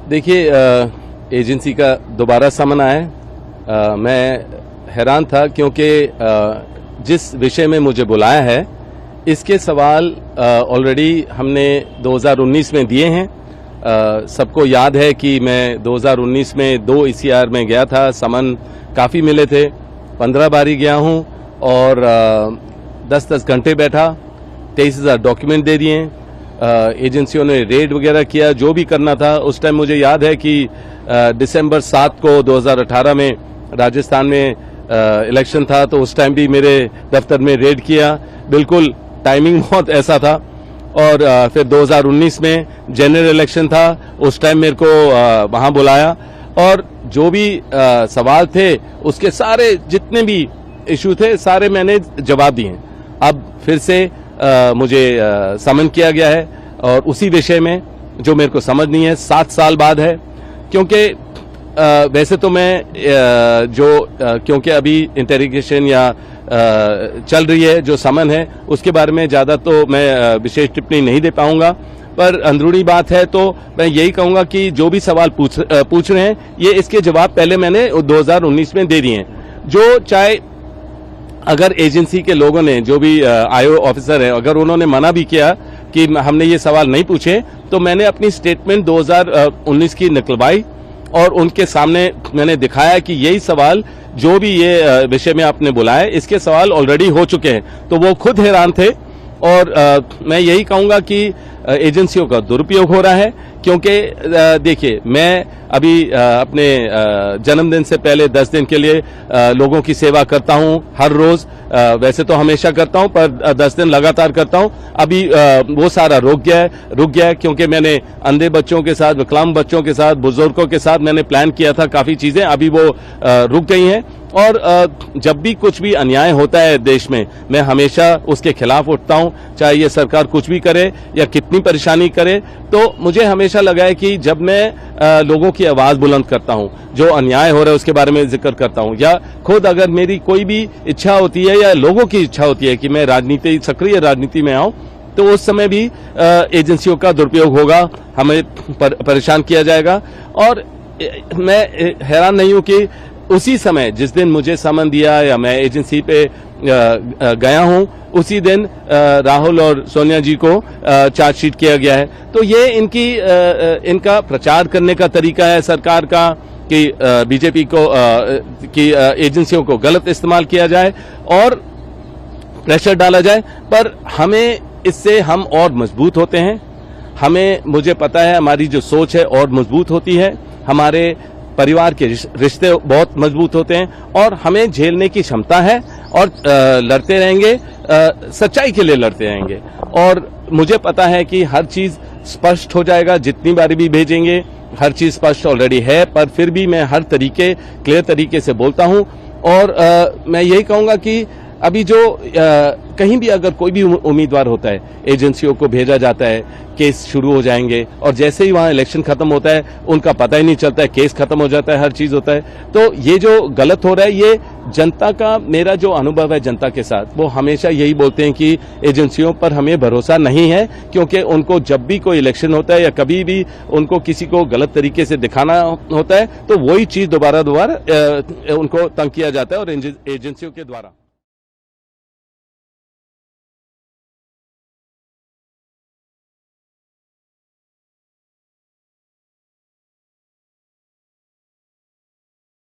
देखिए, एजेंसी का दोबारा समन आया। मैं हैरान था क्योंकि जिस विषय में मुझे बुलाया है इसके सवाल ऑलरेडी हमने 2019 में दिए हैं। सबको याद है कि मैं 2019 में 2 ECR में गया था, समन काफ़ी मिले थे, 15 बारी गया हूं और 10-10 घंटे बैठा, 23,000 डॉक्यूमेंट दे दिए। एजेंसियों ने रेड वगैरह किया, जो भी करना था। उस टाइम मुझे याद है कि दिसंबर 7 को 2018 में राजस्थान में इलेक्शन था, तो उस टाइम भी मेरे दफ्तर में रेड किया। बिल्कुल टाइमिंग बहुत ऐसा था। और फिर 2019 में जनरल इलेक्शन था, उस टाइम मेरे को वहां बुलाया और जो भी सवाल थे उसके सारे जितने भी इशू थे सारे मैंने जवाब दिए। अब फिर से मुझे समन किया गया है और उसी विषय में जो मेरे को समझ नहीं है, 7 साल बाद है। क्योंकि वैसे तो मैं क्योंकि अभी इंटेरोगेशन या चल रही है, जो समन है उसके बारे में ज्यादा तो मैं विशेष टिप्पणी नहीं दे पाऊंगा, पर अंदरूनी बात है तो मैं यही कहूंगा कि जो भी सवाल पूछ रहे हैं ये इसके जवाब पहले मैंने 2019 में दे दिए हैं। जो चाहे अगर एजेंसी के लोगों ने, जो भी आईओ ऑफिसर है, अगर उन्होंने मना भी किया कि हमने ये सवाल नहीं पूछे, तो मैंने अपनी स्टेटमेंट 2019 की निकलवाई और उनके सामने मैंने दिखाया कि यही सवाल जो भी ये विषय में आपने बुलाया इसके सवाल ऑलरेडी हो चुके हैं। तो वो खुद हैरान थे। और मैं यही कहूंगा कि एजेंसियों का दुरुपयोग हो रहा है। क्योंकि देखिए, मैं अभी अपने जन्मदिन से पहले 10 दिन के लिए लोगों की सेवा करता हूं हर रोज। वैसे तो हमेशा करता हूं, पर 10 दिन लगातार करता हूं। अभी वो सारा रुक गया है क्योंकि मैंने अंधे बच्चों के साथ, विकलांग बच्चों के साथ, बुजुर्गों के साथ मैंने प्लान किया था काफी चीजें, अभी वो रुक गई हैं। और जब भी कुछ भी अन्याय होता है देश में, मैं हमेशा उसके खिलाफ उठता हूं, चाहे ये सरकार कुछ भी करे या कितनी परेशानी करे। तो मुझे हमेशा लगा है कि जब मैं लोगों की आवाज बुलंद करता हूं, जो अन्याय हो रहा है उसके बारे में जिक्र करता हूं, या खुद अगर मेरी कोई भी इच्छा होती है या लोगों की इच्छा होती है कि मैं सक्रिय राजनीति में आऊं, तो उस समय भी एजेंसियों का दुरुपयोग होगा, हमें परेशान किया जाएगा। और मैं हैरान नहीं हूं कि उसी समय जिस दिन मुझे समन दिया या मैं एजेंसी पे गया हूं, उसी दिन राहुल और सोनिया जी को चार्जशीट किया गया है। तो ये इनका प्रचार करने का तरीका है सरकार का कि बीजेपी की एजेंसियों को गलत इस्तेमाल किया जाए और प्रेशर डाला जाए। पर हमें इससे हम और मजबूत होते हैं। मुझे पता है हमारी जो सोच है और मजबूत होती है, हमारे परिवार के रिश्ते बहुत मजबूत होते हैं और हमें झेलने की क्षमता है और लड़ते रहेंगे, सच्चाई के लिए लड़ते रहेंगे। और मुझे पता है कि हर चीज स्पष्ट हो जाएगा, जितनी बारी भी भेजेंगे हर चीज स्पष्ट ऑलरेडी है, पर फिर भी मैं हर क्लियर तरीके से बोलता हूं। और मैं यही कहूंगा कि अभी जो कहीं भी अगर कोई भी उम्मीदवार होता है, एजेंसियों को भेजा जाता है, केस शुरू हो जाएंगे और जैसे ही वहां इलेक्शन खत्म होता है उनका पता ही नहीं चलता है, केस खत्म हो जाता है, हर चीज होता है। तो ये जो गलत हो रहा है, ये जनता का, मेरा जो अनुभव है जनता के साथ, वो हमेशा यही बोलते हैं कि एजेंसियों पर हमें भरोसा नहीं है। क्योंकि उनको जब भी कोई इलेक्शन होता है या कभी भी उनको किसी को गलत तरीके से दिखाना होता है, तो वही चीज दोबारा उनको तंग किया जाता है और एजेंसियों के द्वारा।